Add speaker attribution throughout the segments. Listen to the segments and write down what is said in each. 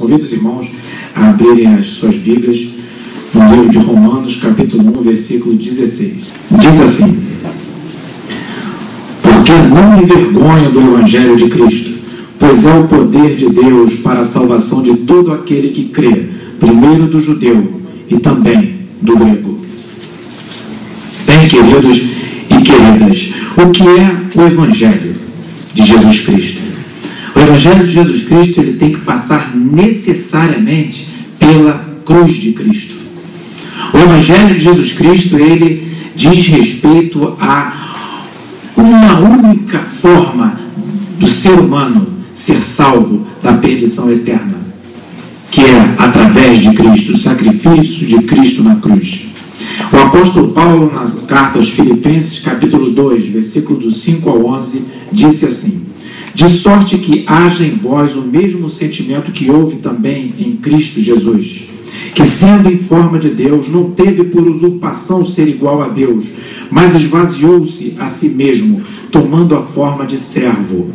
Speaker 1: Convido os irmãos a abrirem as suas Bíblias no livro de Romanos, capítulo 1, versículo 16. Diz assim: porque não me envergonho do Evangelho de Cristo, pois é o poder de Deus para a salvação de todo aquele que crê, primeiro do judeu e também do grego. Bem, queridos e queridas, o que é o Evangelho de Jesus Cristo? O Evangelho de Jesus Cristo, ele tem que passar necessariamente pela cruz de Cristo. O Evangelho de Jesus Cristo, ele diz respeito a uma única forma do ser humano ser salvo da perdição eterna, que é através de Cristo, o sacrifício de Cristo na cruz. O apóstolo Paulo, na carta aos Filipenses, capítulo 2, versículo do 5 ao 11, disse assim: de sorte que haja em vós o mesmo sentimento que houve também em Cristo Jesus, que sendo em forma de Deus, não teve por usurpação ser igual a Deus, mas esvaziou-se a si mesmo, tomando a forma de servo,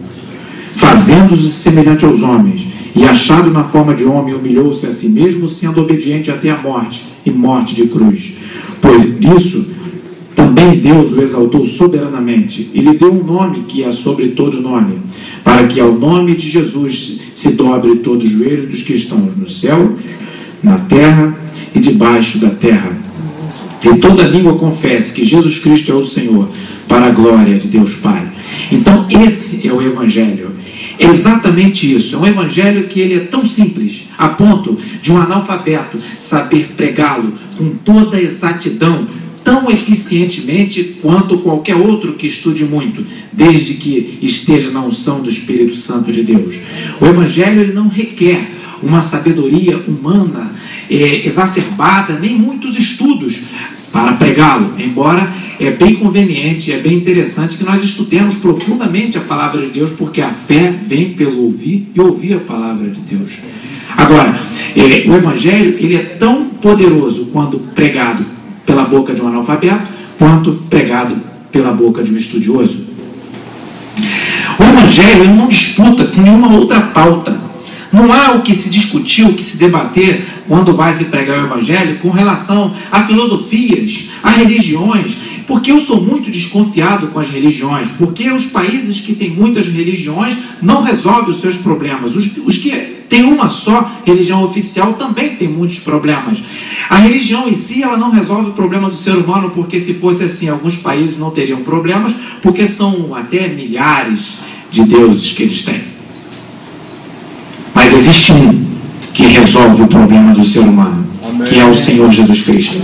Speaker 1: fazendo-se semelhante aos homens, e achado na forma de homem, humilhou-se a si mesmo, sendo obediente até a morte, e morte de cruz. Por isso, também Deus o exaltou soberanamente, e lhe deu um nome que é sobre todo nome, para que ao nome de Jesus se dobre todo o joelho dos que estão no céu, na terra e debaixo da terra, e toda língua confesse que Jesus Cristo é o Senhor, para a glória de Deus Pai. Então esse é o Evangelho, é exatamente isso. É um Evangelho que ele é tão simples, a ponto de um analfabeto saber pregá-lo com toda a exatidão, tão eficientemente quanto qualquer outro que estude muito, desde que esteja na unção do Espírito Santo de Deus. O Evangelho, ele não requer uma sabedoria humana exacerbada, nem muitos estudos para pregá-lo, embora é bem conveniente, é bem interessante que nós estudemos profundamente a palavra de Deus, porque a fé vem pelo ouvir e ouvir a palavra de Deus. Agora, o Evangelho, ele é tão poderoso quando pregado pela boca de um analfabeto, quanto pregado pela boca de um estudioso. O Evangelho, ele não disputa com nenhuma outra pauta. Não há o que se discutir, o que se debater quando vai se pregar o Evangelho com relação a filosofias, a religiões, porque eu sou muito desconfiado com as religiões, porque os países que têm muitas religiões não resolvem os seus problemas. Os que têm uma só religião oficial também têm muitos problemas. A religião em si, ela não resolve o problema do ser humano, porque se fosse assim, alguns países não teriam problemas, porque são até milhares de deuses que eles têm. Mas existe um que resolve o problema do ser humano, que é o Senhor Jesus Cristo.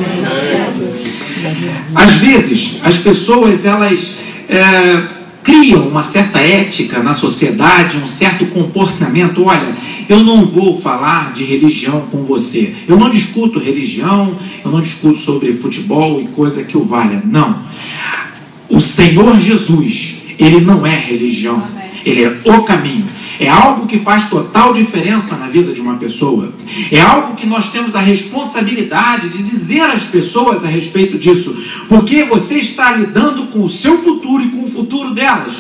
Speaker 1: Às vezes, as pessoas, elas criam uma certa ética na sociedade, um certo comportamento. Olha, eu não vou falar de religião com você. Eu não discuto religião, eu não discuto sobre futebol e coisa que o valha. Não. O Senhor Jesus, ele não é religião. Ele é o caminho. É algo que faz total diferença na vida de uma pessoa. É algo que nós temos a responsabilidade de dizer às pessoas a respeito disso, porque você está lidando com o seu futuro e com o futuro delas.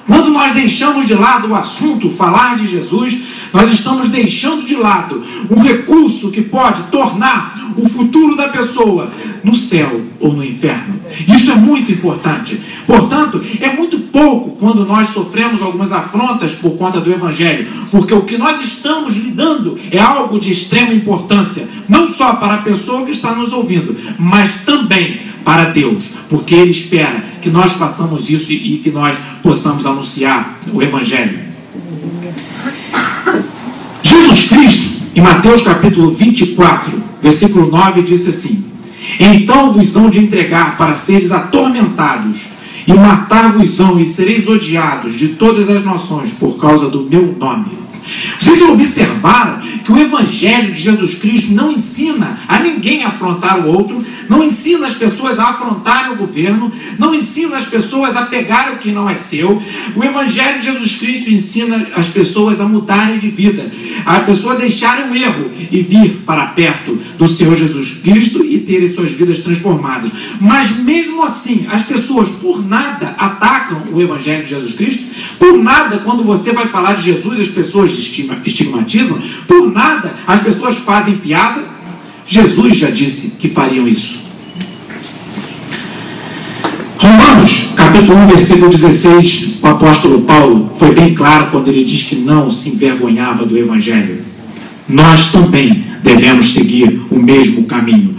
Speaker 1: Quando nós deixamos de lado o assunto, falar de Jesus, nós estamos deixando de lado um recurso que pode tornar o futuro da pessoa no céu ou no inferno. Isso é muito importante. Portanto, é muito pouco quando nós sofremos algumas afrontas por conta do Evangelho, porque o que nós estamos lidando é algo de extrema importância, não só para a pessoa que está nos ouvindo, mas também para Deus, porque Ele espera que nós façamos isso e que nós possamos anunciar o Evangelho. Jesus Cristo, em Mateus capítulo 24, versículo 9, disse assim: então vos hão de entregar para seres atormentados, e matar-vos-ão, e sereis odiados de todas as nações por causa do meu nome. Vocês já observaram que o Evangelho de Jesus Cristo não ensina a ninguém a afrontar o outro, não ensina as pessoas a afrontarem o governo, não ensina as pessoas a pegar o que não é seu. O Evangelho de Jesus Cristo ensina as pessoas a mudarem de vida, a pessoa deixarem o erro e vir para perto do Senhor Jesus Cristo e terem suas vidas transformadas. Mas mesmo assim, as pessoas por nada atacam o Evangelho de Jesus Cristo, por nada, quando você vai falar de Jesus, as pessoas estigmatizam, por nada nada, as pessoas fazem piada. Jesus já disse que fariam isso. Romanos, capítulo 1, versículo 16, o apóstolo Paulo foi bem claro quando ele diz que não se envergonhava do Evangelho. Nós também devemos seguir o mesmo caminho.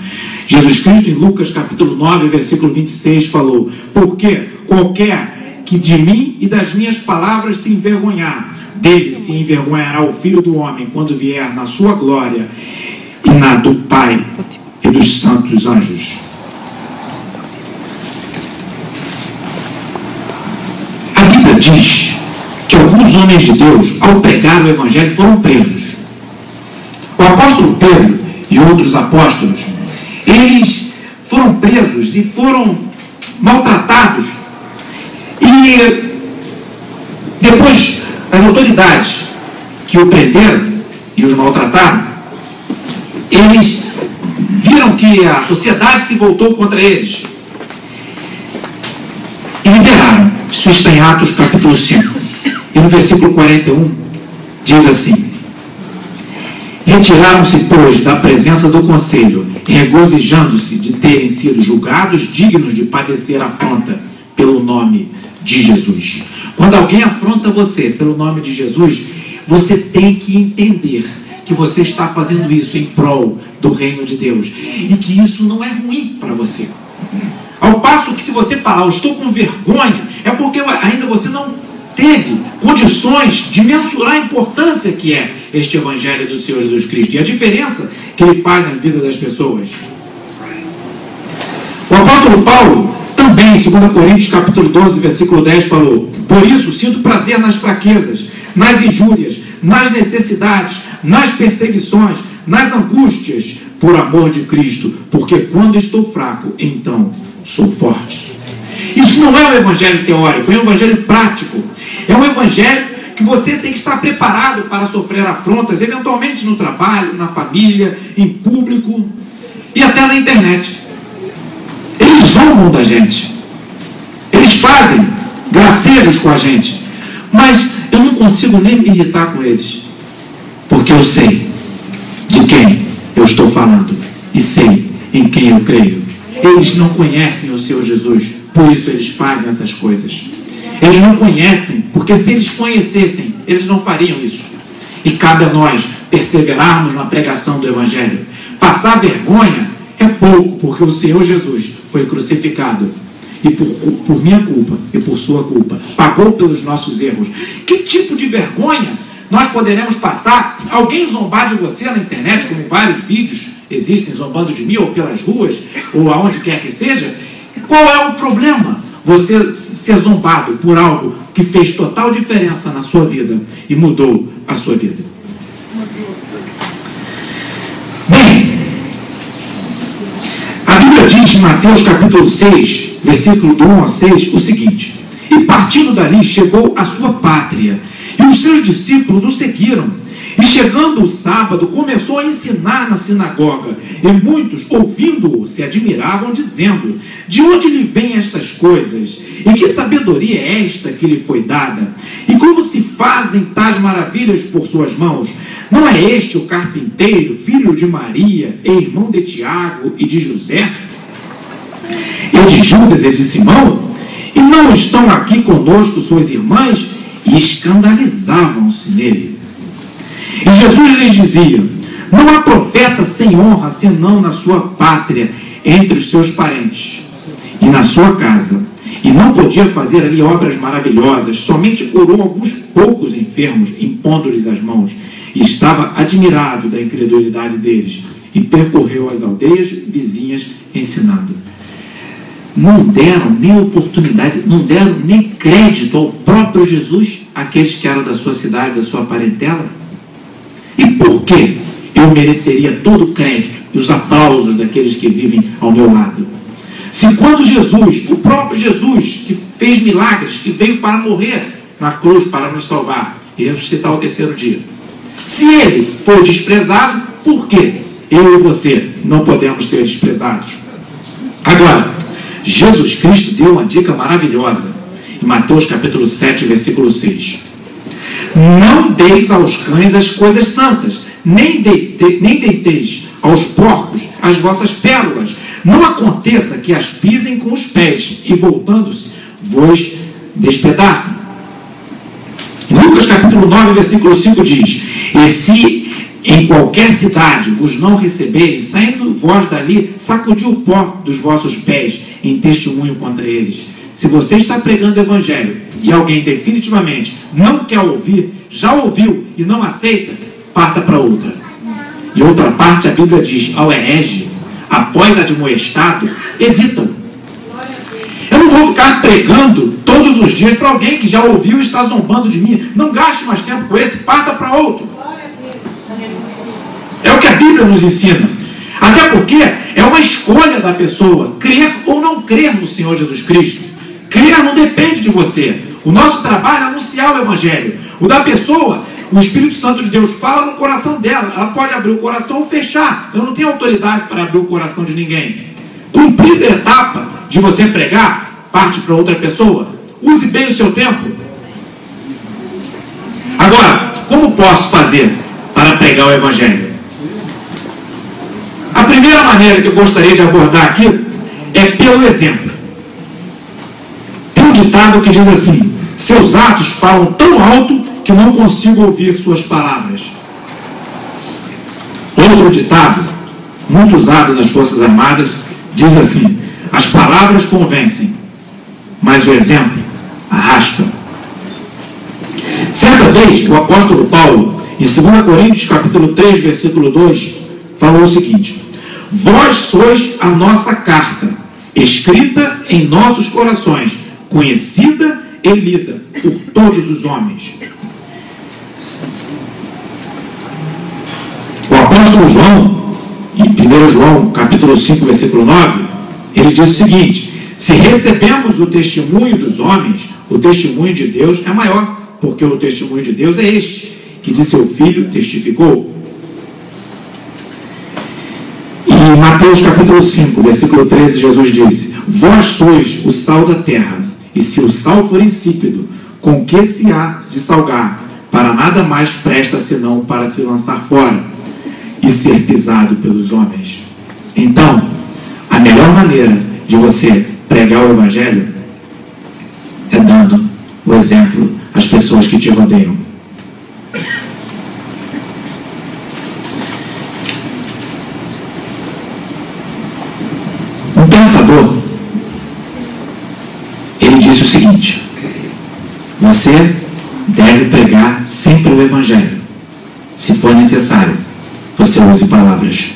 Speaker 1: Jesus Cristo, em Lucas, capítulo 9, versículo 26, falou: porque qualquer que de mim e das minhas palavras se envergonhar, dele se envergonhará o Filho do Homem quando vier na sua glória e na do Pai e dos santos anjos. A Bíblia diz que alguns homens de Deus, ao pregar o Evangelho, foram presos. O apóstolo Pedro e outros apóstolos, eles foram presos e foram maltratados. E depois, as autoridades que o prenderam e os maltrataram, eles viram que a sociedade se voltou contra eles e liberaram. Isso está em Atos capítulo 5. E no versículo 41 diz assim: retiraram-se, pois, da presença do conselho, regozijando-se de terem sido julgados dignos de padecer afronta pelo nome de Jesus. Quando alguém afronta você pelo nome de Jesus, você tem que entender que você está fazendo isso em prol do reino de Deus e que isso não é ruim para você. Ao passo que, se você falar, eu estou com vergonha, é porque ainda você não teve condições de mensurar a importância que é este Evangelho do Senhor Jesus Cristo e a diferença que ele faz na vida das pessoas. O apóstolo Paulo também, em 2 Coríntios capítulo 12, versículo 10, falou: por isso sinto prazer nas fraquezas, nas injúrias, nas necessidades, nas perseguições, nas angústias, por amor de Cristo, porque quando estou fraco, então sou forte. Isso não é um evangelho teórico, é um evangelho prático. É um evangelho que você tem que estar preparado para sofrer afrontas, eventualmente no trabalho, na família, em público e até na internet. Eles zombam da gente. Eles fazem gracejos com a gente. Mas eu não consigo nem me irritar com eles, porque eu sei de quem eu estou falando e sei em quem eu creio. Eles não conhecem o Senhor Jesus, por isso eles fazem essas coisas. Eles não conhecem, porque se eles conhecessem, eles não fariam isso. E cabe a nós perseverarmos na pregação do Evangelho. Passar vergonha é pouco, porque o Senhor Jesus foi crucificado e por minha culpa e por sua culpa pagou pelos nossos erros. Que tipo de vergonha nós poderemos passar? Alguém zombar de você na internet, como vários vídeos existem zombando de mim, ou pelas ruas, ou aonde quer que seja. Qual é o problema? Você ser zombado por algo que fez total diferença na sua vida e mudou a sua vida. Bem, a Bíblia diz em Mateus capítulo 6, versículo do 1 a 6, o seguinte: e partindo dali chegou à sua pátria, e os seus discípulos o seguiram. E chegando o sábado, começou a ensinar na sinagoga, e muitos, ouvindo-o, se admiravam, dizendo: de onde lhe vêm estas coisas? E que sabedoria é esta que lhe foi dada? E como se fazem tais maravilhas por suas mãos? Não é este o carpinteiro, filho de Maria, e irmão de Tiago e de José, e de Judas e de Simão? E não estão aqui conosco suas irmãs? E escandalizavam-se nele. E Jesus lhes dizia: não há profeta sem honra senão na sua pátria, entre os seus parentes e na sua casa. E não podia fazer ali obras maravilhosas, somente curou alguns poucos enfermos, impondo-lhes as mãos. E estava admirado da incredulidade deles, e percorreu as aldeias vizinhas ensinando. Não deram nem oportunidade, não deram nem crédito ao próprio Jesus, aqueles que eram da sua cidade, da sua parentela. E por que eu mereceria todo o crédito e os aplausos daqueles que vivem ao meu lado? Se quando Jesus, o próprio Jesus, que fez milagres, que veio para morrer na cruz para nos salvar e ressuscitar ao terceiro dia, se ele foi desprezado, por que eu e você não podemos ser desprezados? Agora, Jesus Cristo deu uma dica maravilhosa em Mateus capítulo 7, versículo 6. Não deis aos cães as coisas santas, nem deiteis aos porcos as vossas pérolas. Não aconteça que as pisem com os pés e, voltando-se, vos despedacem. Lucas capítulo 9, versículo 5 diz: e se em qualquer cidade vos não receberem, saindo vós dali, sacudi o pó dos vossos pés em testemunho contra eles. Se você está pregando o evangelho e alguém definitivamente não quer ouvir, já ouviu e não aceita, parta para outra. E outra parte, a Bíblia diz: ao herege, após admoestado, evita-o. Eu não vou ficar pregando todos os dias para alguém que já ouviu e está zombando de mim. Não gaste mais tempo com esse, parta para outro. É o que a Bíblia nos ensina. Até porque é uma escolha da pessoa crer ou não crer no Senhor Jesus Cristo. Crer não depende de você. O nosso trabalho é anunciar o Evangelho. O da pessoa, o Espírito Santo de Deus fala no coração dela. Ela pode abrir o coração ou fechar. Eu não tenho autoridade para abrir o coração de ninguém. Cumprida a etapa de você pregar, parte para outra pessoa. Use bem o seu tempo. Agora, como posso fazer para pregar o Evangelho? A primeira maneira que eu gostaria de abordar aqui é pelo exemplo. Tem um ditado que diz assim: seus atos falam tão alto que não consigo ouvir suas palavras. Outro ditado, muito usado nas Forças Armadas, diz assim: as palavras convencem, mas o exemplo arrasta. Certa vez, o apóstolo Paulo, em 2 Coríntios capítulo 3, versículo 2, falou o seguinte: vós sois a nossa carta, escrita em nossos corações, conhecida e lida por todos os homens. O apóstolo João, em 1 João capítulo 5, versículo 9, ele diz o seguinte: se recebemos o testemunho dos homens, o testemunho de Deus é maior, porque o testemunho de Deus é este, que de seu Filho testificou. Em Mateus capítulo 5, versículo 13, Jesus disse: vós sois o sal da terra, e se o sal for insípido, com que se há de salgar? Para nada mais presta senão para se lançar fora e ser pisado pelos homens. Então, a melhor maneira de você pregar o Evangelho é dando o exemplo às pessoas que te rodeiam. Um pensador, ele disse o seguinte: você deve pregar sempre o Evangelho. Se for necessário, você use palavras.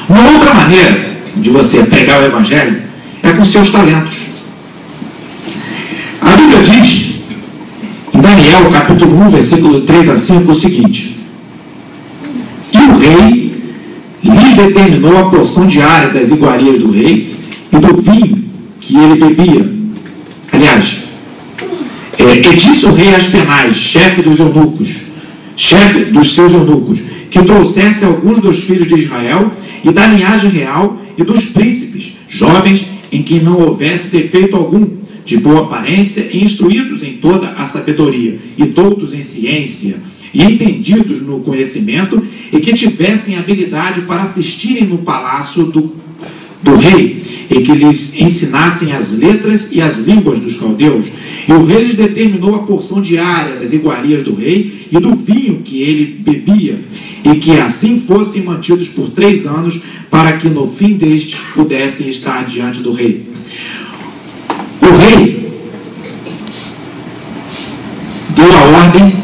Speaker 1: Uma outra maneira de você pregar o Evangelho é com seus talentos. A Bíblia diz, em Daniel, capítulo 1, versículo 3 a 5, o seguinte: e o rei lhes determinou a porção diária das iguarias do rei e do vinho que ele bebia. Aliás, e disse o rei Aspenaz, chefe dos eunucos, chefe dos seus eunucos, que trouxesse alguns dos filhos de Israel e da linhagem real e dos príncipes, jovens em quem não houvesse defeito algum, de boa aparência e instruídos em toda a sabedoria, e doutos em ciência, e entendidos no conhecimento, e que tivessem habilidade para assistirem no palácio do rei, e que lhes ensinassem as letras e as línguas dos caldeus. E o rei lhes determinou a porção diária das iguarias do rei e do vinho que ele bebia, e que assim fossem mantidos por 3 anos, para que no fim destes pudessem estar diante do rei. O rei deu a ordem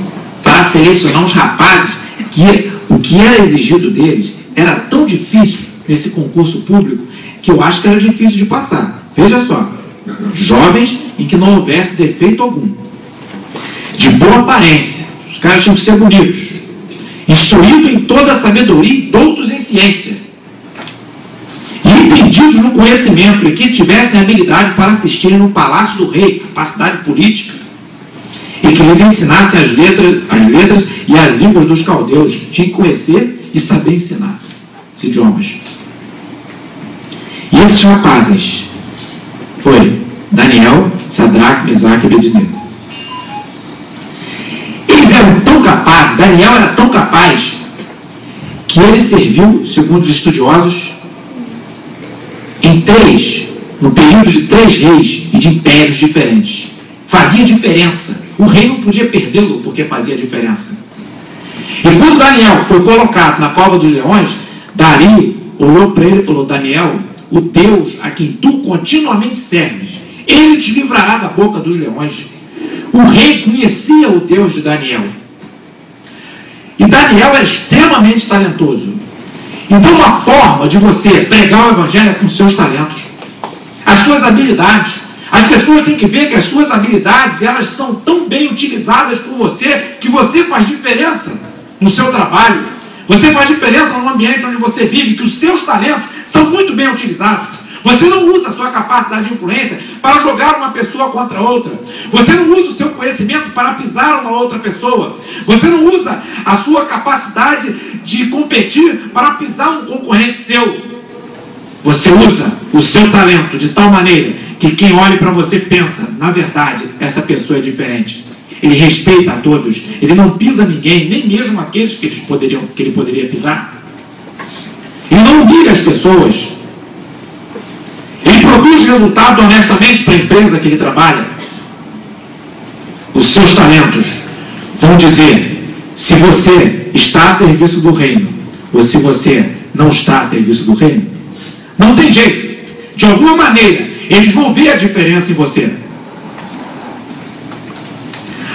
Speaker 1: para selecionar os rapazes, que o que era exigido deles era tão difícil nesse concurso público, que eu acho que era difícil de passar. Veja só: jovens em que não houvesse defeito algum, de boa aparência, os caras tinham que ser bonitos, instruídos em toda a sabedoria e doutos em ciência, e entendidos no conhecimento, e que tivessem habilidade para assistirem no palácio do rei, capacidade política, e que lhes ensinassem as letras e as línguas dos caldeus. Tinha que conhecer e saber ensinar os idiomas. E esses rapazes foi Daniel, Sadraque, Mesaque e Abednego. Eles eram eram tão capazes, Daniel era tão capaz, que ele serviu, segundo os estudiosos, no período de 3 reis e de impérios diferentes. Fazia diferença. O rei não podia perdê-lo porque fazia diferença. E quando Daniel foi colocado na cova dos leões, Dario olhou para ele e falou: Daniel, o Deus a quem tu continuamente serves, ele te livrará da boca dos leões. O rei conhecia o Deus de Daniel. E Daniel era extremamente talentoso. Então, uma forma de você pregar o evangelho é com seus talentos, as suas habilidades. As pessoas têm que ver que as suas habilidades, elas são tão bem utilizadas por você, que você faz diferença no seu trabalho. Você faz diferença no ambiente onde você vive, que os seus talentos são muito bem utilizados. Você não usa a sua capacidade de influência para jogar uma pessoa contra outra. Você não usa o seu conhecimento para pisar uma outra pessoa. Você não usa a sua capacidade de competir para pisar um concorrente seu. Você usa o seu talento de tal maneira que quem olha para você pensa: na verdade, essa pessoa é diferente. Ele respeita a todos. Ele não pisa ninguém, nem mesmo aqueles que ele poderia pisar. Ele não humilha as pessoas. Ele produz resultados honestamente para a empresa que ele trabalha. Os seus talentos vão dizer se você está a serviço do reino ou se você não está a serviço do reino. Não tem jeito. De alguma maneira, eles vão ver a diferença em você.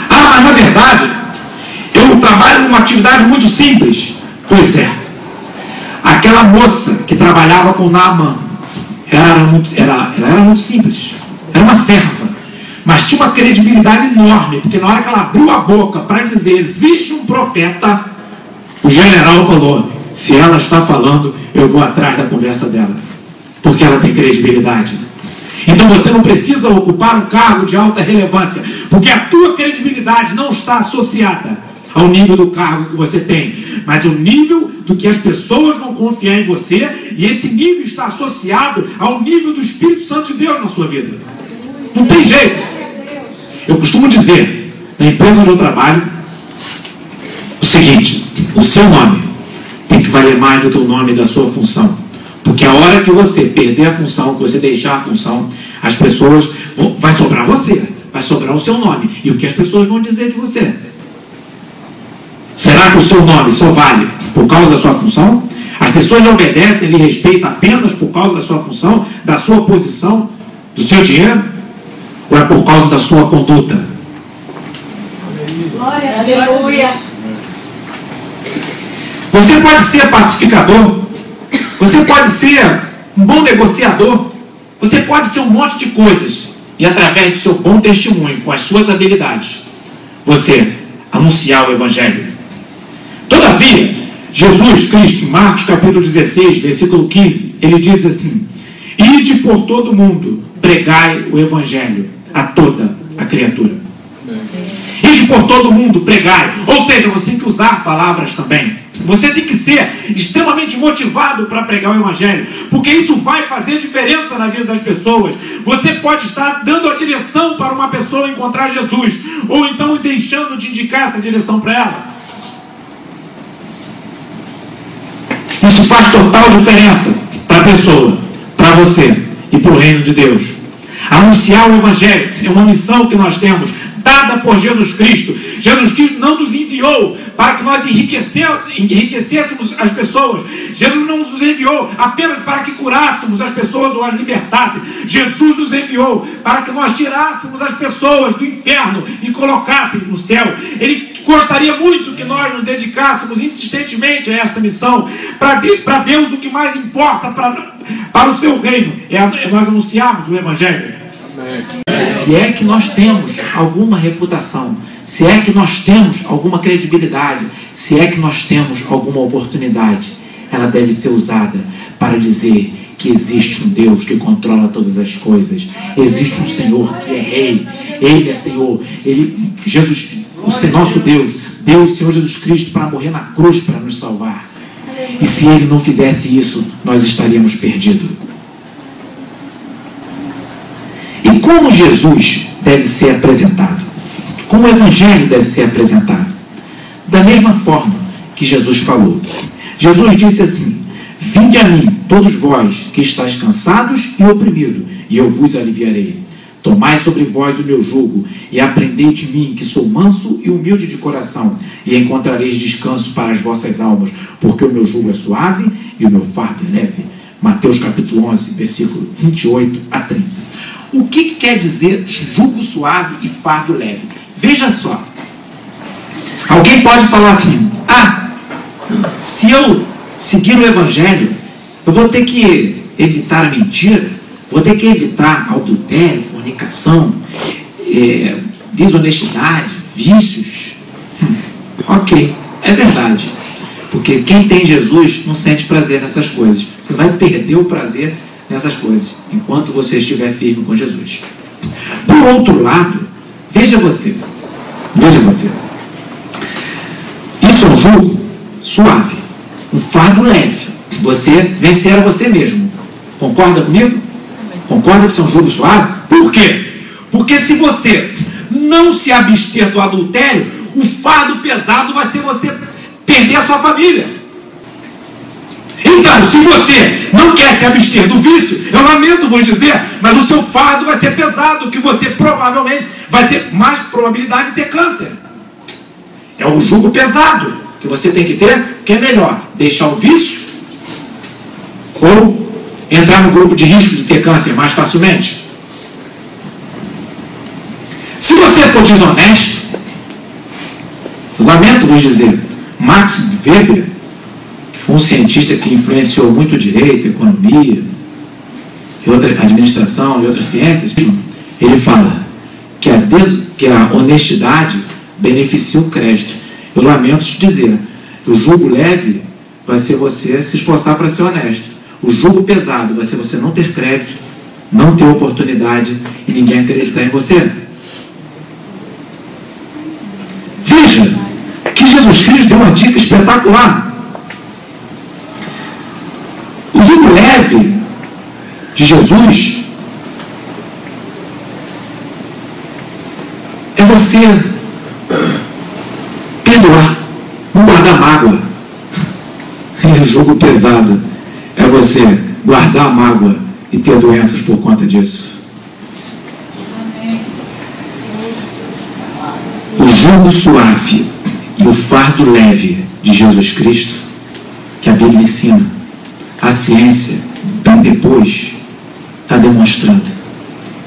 Speaker 1: Ah, mas na verdade, eu trabalho numa atividade muito simples. Pois é. Aquela moça que trabalhava com Naamã, ela era muito simples. Era uma serva. Mas tinha uma credibilidade enorme, porque na hora que ela abriu a boca para dizer existe um profeta, o general falou: se ela está falando, eu vou atrás da conversa dela, porque ela tem credibilidade. Então você não precisa ocupar um cargo de alta relevância, porque a tua credibilidade não está associada ao nível do cargo que você tem, mas o nível do que as pessoas vão confiar em você, e esse nível está associado ao nível do Espírito Santo de Deus na sua vida. Não tem jeito. Eu costumo dizer, na empresa onde eu trabalho, o seguinte: o seu nome tem que valer mais do que o nome da sua função. Porque a hora que você perder a função, que você deixar a função, as pessoas vai sobrar você, vai sobrar o seu nome. E o que as pessoas vão dizer de você? Será que o seu nome só vale por causa da sua função? As pessoas lhe obedecem, lhe respeitam apenas por causa da sua função, da sua posição, do seu dinheiro? Ou é por causa da sua conduta?
Speaker 2: Glória a Deus.
Speaker 1: Você pode ser pacificador, você pode ser um bom negociador, você pode ser um monte de coisas, e através do seu bom testemunho, com as suas habilidades, você anunciar o Evangelho. Todavia, Jesus Cristo, em Marcos capítulo 16, versículo 15, ele diz assim: ide por todo mundo, pregai o Evangelho a toda a criatura. Ide por todo mundo, pregai. Ou seja, você tem que usar palavras também. Você tem que ser extremamente motivado para pregar o Evangelho, porque isso vai fazer diferença na vida das pessoas. Você pode estar dando a direção para uma pessoa encontrar Jesus, ou então deixando de indicar essa direção para ela. Isso faz total diferença para a pessoa, para você e para o reino de Deus. Anunciar o Evangelho é uma missão que nós temos, dada por Jesus Cristo. Jesus Cristo não nos enviou para que nós enriquecêssemos as pessoas. Jesus não nos enviou apenas para que curássemos as pessoas ou as libertássemos. Jesus nos enviou para que nós tirássemos as pessoas do inferno e colocássemos no céu. Ele gostaria muito que nós nos dedicássemos insistentemente a essa missão. Para Deus, o que mais importa para o seu reino é nós anunciarmos o Evangelho. Se é que nós temos alguma reputação, se é que nós temos alguma credibilidade, se é que nós temos alguma oportunidade, ela deve ser usada para dizer que existe um Deus que controla todas as coisas, existe um Senhor que é Rei, Ele é Senhor, Jesus, o nosso Deus, deu o Senhor Jesus Cristo para morrer na cruz para nos salvar. E se Ele não fizesse isso, nós estaríamos perdidos. E como Jesus deve ser apresentado? Como o Evangelho deve ser apresentado? Da mesma forma que Jesus falou. Jesus disse assim: vinde a mim, todos vós que estáis cansados e oprimidos, e eu vos aliviarei. Tomai sobre vós o meu jugo, e aprendei de mim, que sou manso e humilde de coração, e encontrareis descanso para as vossas almas, porque o meu jugo é suave e o meu fardo é leve. Mateus capítulo 11, versículo 28 a 30. O que quer dizer jugo suave e fardo leve? Veja só. Alguém pode falar assim: se eu seguir o Evangelho, eu vou ter que evitar a mentira, vou ter que evitar adultério, fornicação, desonestidade, vícios. Ok, é verdade. Porque quem tem Jesus não sente prazer nessas coisas. Você vai perder o prazer nessas coisas enquanto você estiver firme com Jesus. Por outro lado, veja você. Isso é um jugo suave, um fardo leve. Você vencer a você mesmo. Concorda comigo? Concorda que isso é um jugo suave? Por quê? Porque se você não se abster do adultério, o fardo pesado vai ser você perder a sua família. Então, se você não quer se abster do vício, eu lamento vos dizer, mas o seu fardo vai ser pesado, que você provavelmente vai ter mais probabilidade de ter câncer. É um jugo pesado que você tem que ter, que é melhor deixar o vício ou entrar no grupo de risco de ter câncer mais facilmente. Se você for desonesto, lamento vos dizer, Max Weber, que foi um cientista que influenciou muito o direito, a economia, e outra administração e outras ciências, ele fala que a honestidade beneficia o crédito. Eu lamento te dizer, o jugo leve vai ser você se esforçar para ser honesto. O jugo pesado vai ser você não ter crédito, não ter oportunidade e ninguém acreditar em você. Veja que Jesus Cristo deu uma dica espetacular. O jugo leve de Jesus é você perdoar, não guardar mágoa. E o jugo pesado é você guardar a mágoa e ter doenças por conta disso. O jugo suave e o fardo leve de Jesus Cristo, que a Bíblia ensina, a ciência, bem depois, está demonstrando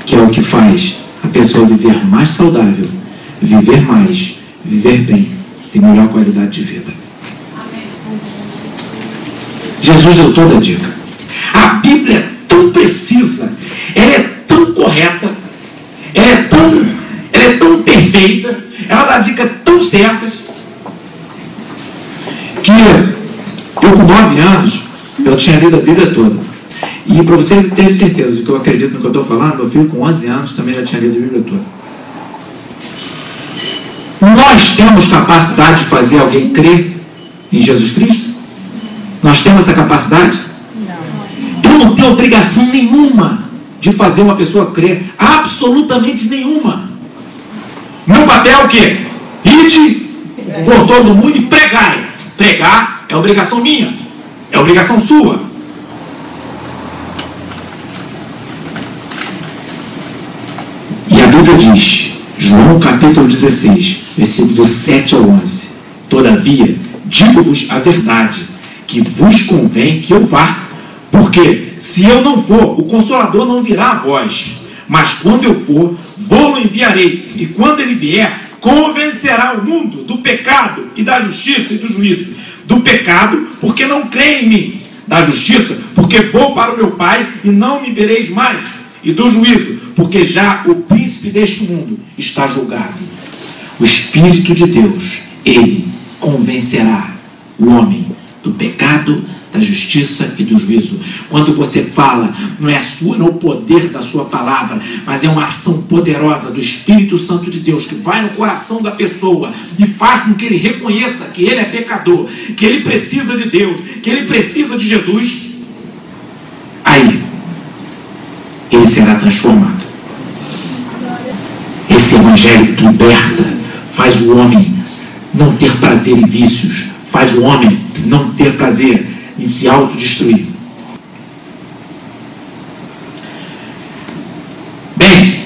Speaker 1: que é o que faz a pessoa viver mais saudável, viver mais, viver bem, ter melhor qualidade de vida. Jesus deu toda a dica. A Bíblia é tão precisa, ela é tão correta, ela é tão perfeita, ela dá dicas tão certas, que eu com 9 anos, eu tinha lido a Bíblia toda. E para vocês terem certeza de que eu acredito no que eu estou falando, meu filho com 11 anos também já tinha lido a Bíblia toda. Nós temos capacidade de fazer alguém crer em Jesus Cristo? Nós temos essa capacidade? Não. Eu não tenho obrigação nenhuma de fazer uma pessoa crer. Absolutamente nenhuma. Meu papel é o quê? Ide por todo mundo e pregai. Pregar é obrigação minha. É obrigação sua. E a Bíblia diz, João capítulo 16, versículos 7 ao 11. Todavia, digo-vos a verdade, que vos convém que eu vá, porque se eu não for, o Consolador não virá a vós, mas quando eu for, vou-lo enviarei, e quando ele vier, convencerá o mundo do pecado e da justiça e do juízo. Do pecado, porque não crê em mim; da justiça, porque vou para o meu Pai e não me vereis mais; e do juízo, porque já o príncipe deste mundo está julgado. O Espírito de Deus, ele convencerá o homem do pecado, da justiça e do juízo. Quando você fala, não é o poder da sua palavra, mas é uma ação poderosa do Espírito Santo de Deus, que vai no coração da pessoa e faz com que ele reconheça que ele é pecador, que ele precisa de Deus, que ele precisa de Jesus. Aí ele será transformado. Esse evangelho liberta, faz o homem não ter prazer em vícios, faz o homem não ter prazer em se autodestruir. Bem,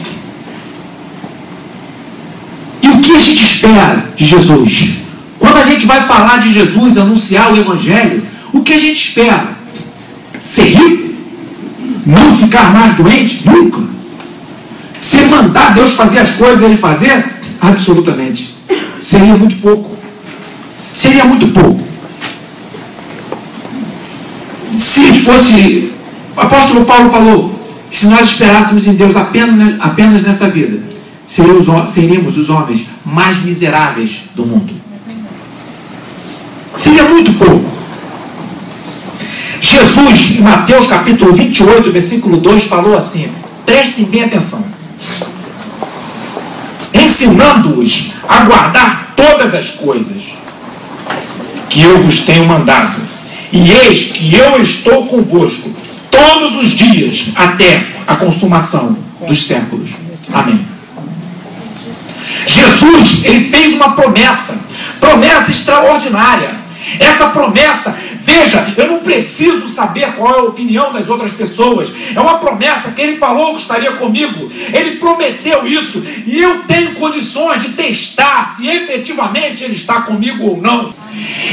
Speaker 1: e o que a gente espera de Jesus? Quando a gente vai falar de Jesus, anunciar o Evangelho, o que a gente espera? Ser rico? Não ficar mais doente? Nunca. Se mandar Deus fazer as coisas e Ele fazer? Absolutamente. Seria muito pouco. Seria muito pouco. Se fosse... O apóstolo Paulo falou, se nós esperássemos em Deus apenas nessa vida, seríamos os homens mais miseráveis do mundo. Seria muito pouco. Jesus, em Mateus capítulo 28, versículo 2, falou assim, prestem bem atenção, ensinando-os a guardar todas as coisas que eu vos tenho mandado, e eis que eu estou convosco todos os dias até a consumação dos séculos. Amém. Jesus, ele fez uma promessa extraordinária. Essa promessa, veja, eu não preciso saber qual é a opinião das outras pessoas. É uma promessa que ele falou que estaria comigo. Ele prometeu isso e eu tenho condições de testar se efetivamente ele está comigo ou não.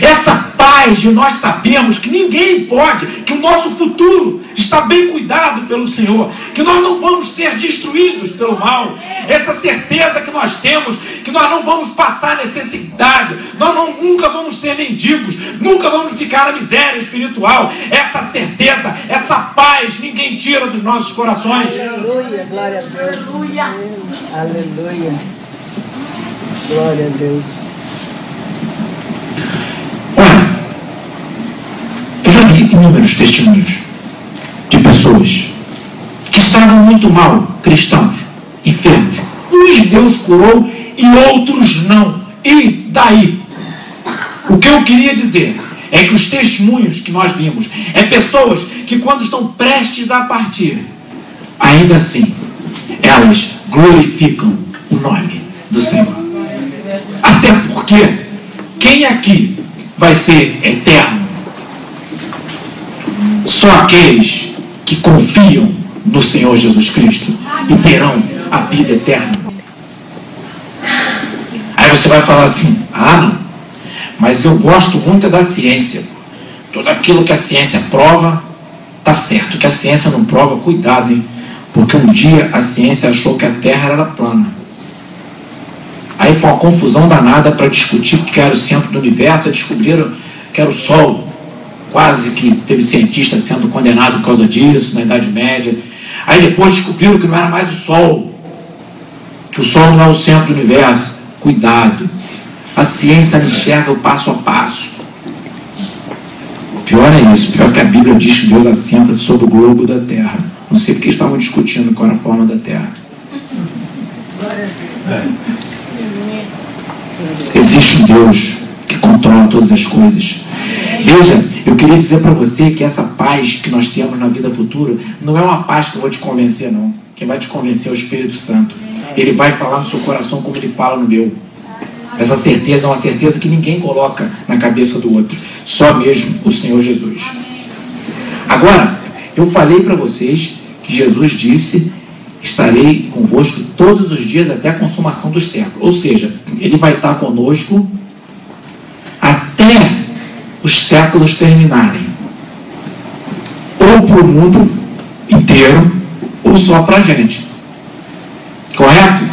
Speaker 1: Essa paz de nós sabemos que ninguém pode, que o nosso futuro está bem cuidado pelo Senhor, que nós não vamos ser destruídos pelo mal. Essa certeza que nós temos, que nós não vamos passar necessidade, nós nunca vamos ser mendigos, nunca vamos ficar na miséria espiritual. Essa certeza, essa paz, ninguém tira dos nossos corações.
Speaker 2: Aleluia, glória a Deus. Aleluia. Aleluia. Glória a Deus.
Speaker 1: Olha, eu já vi inúmeros testemunhos de pessoas que estavam muito mal, cristãos, enfermos. Uns Deus curou e outros não. E daí? O que eu queria dizer é que os testemunhos que nós vimos é pessoas que quando estão prestes a partir, ainda assim, elas glorificam o nome do Senhor. Até porque, quem aqui vai ser eterno? Só aqueles que confiam no Senhor Jesus Cristo e terão a vida eterna. Aí você vai falar assim, não, mas eu gosto muito da ciência. Tudo aquilo que a ciência prova, tá certo. Que a ciência não prova, cuidado, hein? Porque um dia a ciência achou que a Terra era plana. Aí foi uma confusão danada para discutir o que era o centro do universo. Descobriram que era o Sol. Quase que teve cientista sendo condenado por causa disso, na Idade Média. Aí depois descobriram que não era mais o Sol. Que o Sol não é o centro do universo. Cuidado. A ciência enxerga o passo a passo. O pior é isso. O pior é que a Bíblia diz que Deus assenta sobre o globo da Terra. Não sei porque estavam discutindo qual era a forma da Terra. Existe um Deus que controla todas as coisas. Veja, eu queria dizer para você que essa paz que nós temos na vida futura não é uma paz que eu vou te convencer, não. Quem vai te convencer é o Espírito Santo. Ele vai falar no seu coração como ele fala no meu. Essa certeza é uma certeza que ninguém coloca na cabeça do outro. Só mesmo o Senhor Jesus. Agora, eu falei para vocês que Jesus disse: estarei convosco todos os dias até a consumação dos séculos. Ou seja, ele vai estar conosco até os séculos terminarem. Ou para o mundo inteiro, ou só para a gente. Correto?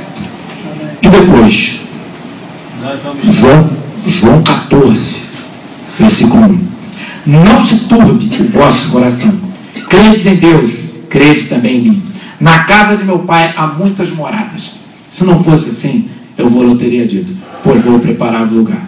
Speaker 1: E depois, João 14, versículo 1. Não se turbe o vosso coração. Credes em Deus, credes também em mim. Na casa de meu pai há muitas moradas. Se não fosse assim, eu vou teria dito, pois vou preparar o lugar.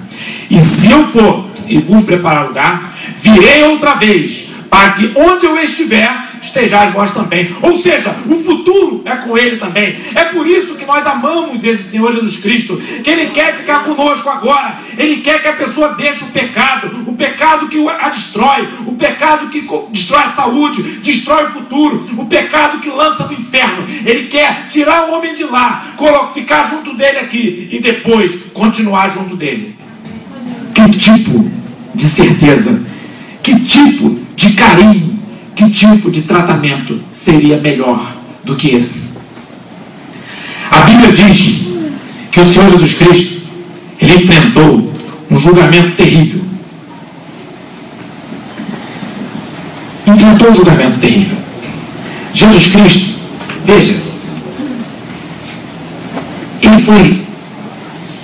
Speaker 1: E se eu for e vos preparar lugar, virei outra vez, para que onde eu estiver, estejais vós também. Ou seja, o futuro é com ele também. É por isso que nós amamos esse Senhor Jesus Cristo, que ele quer ficar conosco agora. Ele quer que a pessoa deixe o pecado que a destrói, o pecado que destrói a saúde, destrói o futuro, o pecado que lança no inferno. Ele quer tirar o homem de lá, ficar junto dele aqui e depois continuar junto dele. que tipo de certeza, que tipo de carinho, que tipo de tratamento seria melhor do que esse? A Bíblia diz que o Senhor Jesus Cristo, ele enfrentou um julgamento terrível. Enfrentou um julgamento terrível. Jesus Cristo, veja, ele foi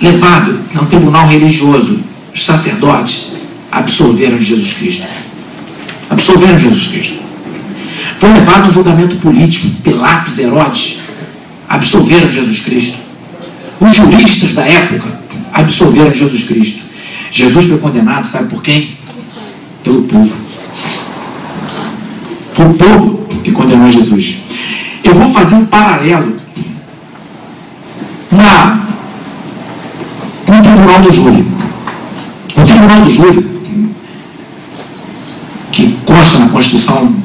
Speaker 1: levado a um tribunal religioso. Os sacerdotes absolveram Jesus Cristo. Absolveram Jesus Cristo. Foi levado a um julgamento político. Pilatos, Herodes absolveram Jesus Cristo. Os juristas da época absolveram Jesus Cristo. Jesus foi condenado, sabe por quem? Pelo povo. Foi o povo que condenou Jesus. Eu vou fazer um paralelo com o tribunal do júri. O tribunal do júri, que consta na Constituição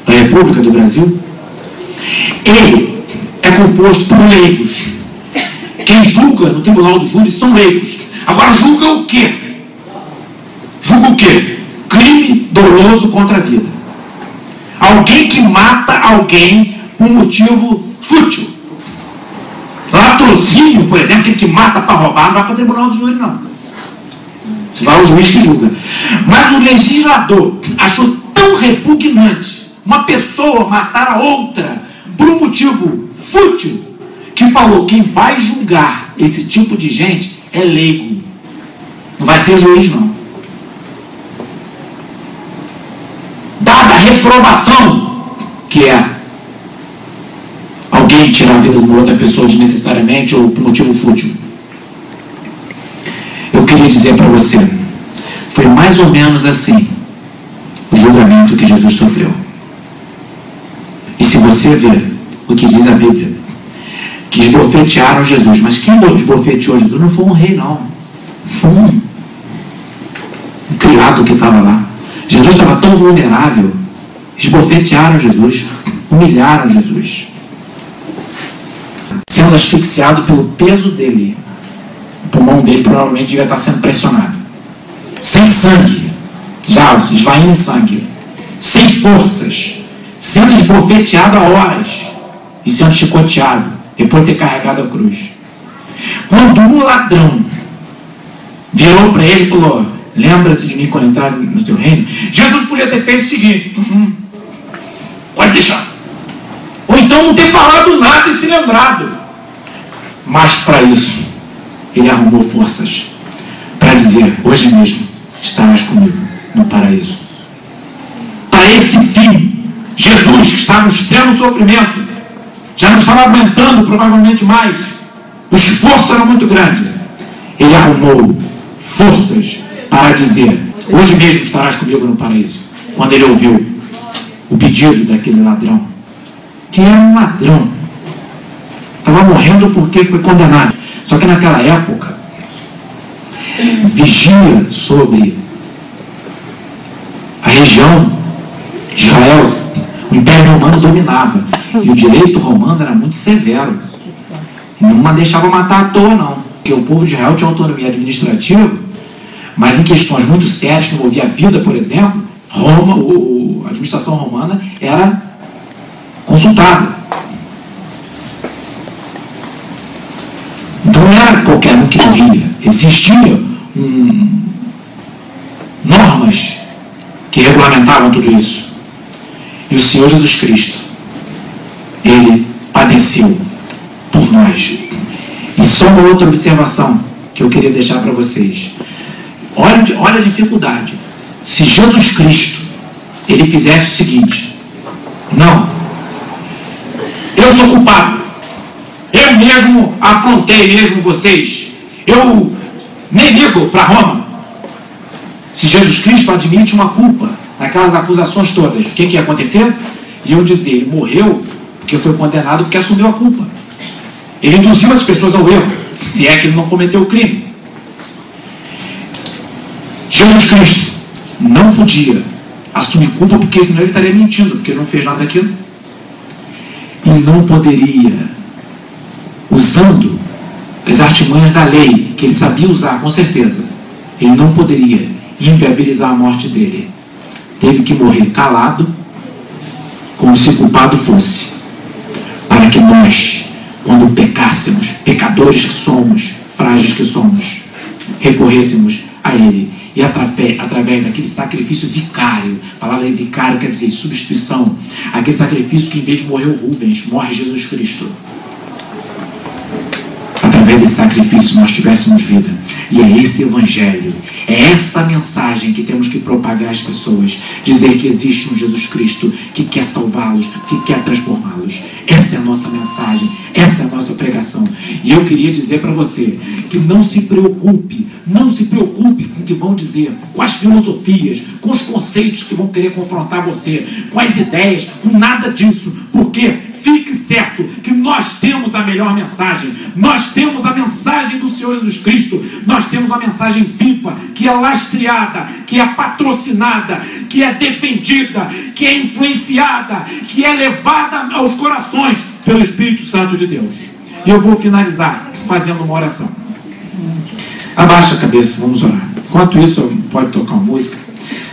Speaker 1: da República do Brasil, ele é composto por leigos. Quem julga no tribunal do júri são leigos. Agora julga o quê? Julga o quê? Crime doloso contra a vida. Alguém que mata alguém por motivo fútil. Latrocínio, por exemplo, aquele que mata para roubar, não vai para o tribunal do júri, não. Você vai ao juiz que julga. Mas o legislador achou tão repugnante uma pessoa matar a outra por um motivo fútil, que falou: quem vai julgar esse tipo de gente é leigo. Não vai ser juiz, não. Dada a reprovação, que é alguém tirar a vida de uma outra pessoa desnecessariamente ou por motivo fútil, eu queria dizer para você, foi mais ou menos assim o julgamento que Jesus sofreu. E se você ver o que diz a Bíblia, que esbofetearam Jesus, mas quem esbofeteou Jesus não foi um rei, não. Foi um criado que estava lá. Jesus estava tão vulnerável, esbofetearam Jesus, humilharam Jesus, sendo asfixiado pelo peso dele. O pulmão dele provavelmente devia estar sendo pressionado, sem sangue, já esvaindo em sangue, sem forças, sendo esbofeteado a horas e sendo chicoteado depois de ter carregado a cruz. Quando um ladrão virou para ele e falou: lembra-se de mim quando entrar no seu reino, Jesus podia ter feito o seguinte: pode deixar. Ou então não ter falado nada e se lembrado. Mas para isso, ele arrumou forças para dizer: hoje mesmo estarás comigo no paraíso. Para esse fim, Jesus, que está no extremo sofrimento, já não estava aguentando provavelmente mais, o esforço era muito grande, ele arrumou forças para dizer: hoje mesmo estarás comigo no paraíso. Quando ele ouviu o pedido daquele ladrão, que era um ladrão, estava morrendo porque foi condenado. Só que naquela época, vigia sobre a região de Israel, o Império Romano dominava, e o direito romano era muito severo, e não deixava matar à toa, não, porque o povo de Israel tinha autonomia administrativa, mas em questões muito sérias que envolviam a vida, por exemplo, a administração romana era consultada. Então não era qualquer um que morria. Existiam normas que regulamentavam tudo isso. E o Senhor Jesus Cristo, ele padeceu por nós. E só uma outra observação que eu queria deixar para vocês. Olha a dificuldade. Se Jesus Cristo, ele fizesse o seguinte: não, eu sou culpado, eu mesmo afrontei mesmo vocês, eu nem ligo para Roma. Se Jesus Cristo admite uma culpa naquelas acusações todas, o que ia acontecer? Iam dizer: ele morreu porque foi condenado, porque assumiu a culpa. Ele induziu as pessoas ao erro, se é que ele não cometeu o crime. Jesus Cristo não podia assumir culpa, porque senão ele estaria mentindo, porque ele não fez nada daquilo. E não poderia, usando as artimanhas da lei, que ele sabia usar com certeza, Ele não poderia inviabilizar a morte dele. Teve que morrer calado, como se o culpado fosse, para que nós, quando pecássemos, pecadores que somos, frágeis que somos, recorrêssemos a Ele. E através daquele sacrifício vicário, a palavra vicário quer dizer substituição, aquele sacrifício que em vez de morrer o Rubens, morre Jesus Cristo. Através desse sacrifício nós tivéssemos vida. E é esse evangelho, é essa mensagem que temos que propagar às pessoas, dizer que existe um Jesus Cristo que quer salvá-los, que quer transformá-los. Essa é a nossa mensagem, essa é a nossa pregação. E eu queria dizer para você que não se preocupe com o que vão dizer, com as filosofias, com os conceitos que vão querer confrontar você, com as ideias, com nada disso, porque fique certo que nós temos a melhor mensagem. Nós temos a mensagem do Senhor Jesus Cristo. Nós temos a mensagem viva, que é lastreada, que é patrocinada, que é defendida, que é influenciada, que é levada aos corações pelo Espírito Santo de Deus. E eu vou finalizar fazendo uma oração. Abaixa a cabeça, vamos orar. Enquanto isso, pode tocar uma música.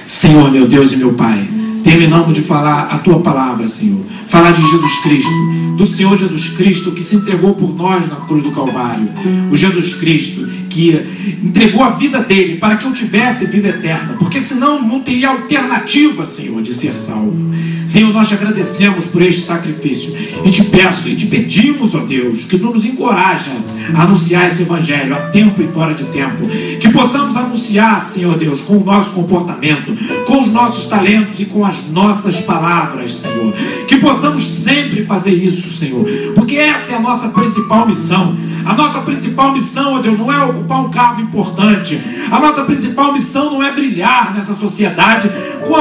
Speaker 1: Senhor, meu Deus e meu Pai, terminamos de falar a Tua palavra, Senhor. Falar de Jesus Cristo, do Senhor Jesus Cristo que se entregou por nós na cruz do Calvário. O Jesus Cristo que entregou a vida dele para que eu tivesse vida eterna. Porque senão não teria alternativa, Senhor, de ser salvo. Senhor, nós te agradecemos por este sacrifício. E te peço e te pedimos, ó Deus, que tu nos encoraja a anunciar esse evangelho a tempo e fora de tempo. Que possamos anunciar, Senhor Deus, com o nosso comportamento, com os nossos talentos e com as nossas palavras, Senhor. Que possamos sempre fazer isso, Senhor. Porque essa é a nossa principal missão. A nossa principal missão, ó Deus, não é ocupar um cargo importante. A nossa principal missão não é brilhar nessa sociedade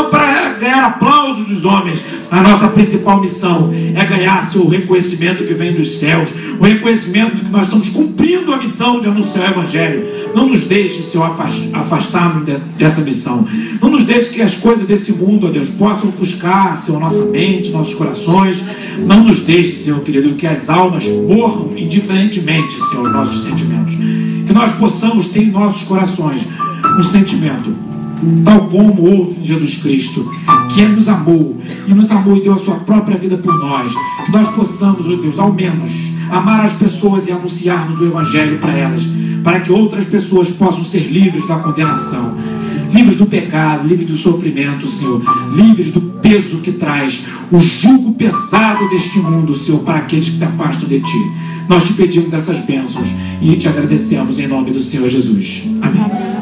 Speaker 1: para ganhar aplausos dos homens. A nossa principal missão é ganhar, Senhor, o reconhecimento que vem dos céus, o reconhecimento de que nós estamos cumprindo a missão de anunciar o Evangelho. Não nos deixe, Senhor, afastarmos dessa missão. Não nos deixe que as coisas desse mundo, ó Deus, possam ofuscar, Senhor, nossa mente, nossos corações. Não nos deixe, Senhor querido, que as almas morram indiferentemente, Senhor, os nossos sentimentos. Que nós possamos ter em nossos corações um sentimento, tal como houve em Jesus Cristo, que nos amou e deu a sua própria vida por nós. Que nós possamos, ó Deus, ao menos amar as pessoas e anunciarmos o Evangelho para elas, para que outras pessoas possam ser livres da condenação, livres do pecado, livres do sofrimento, Senhor, livres do peso que traz o jugo pesado deste mundo, Senhor, para aqueles que se afastam de Ti. Nós te pedimos essas bênçãos e te agradecemos em nome do Senhor Jesus. Amém.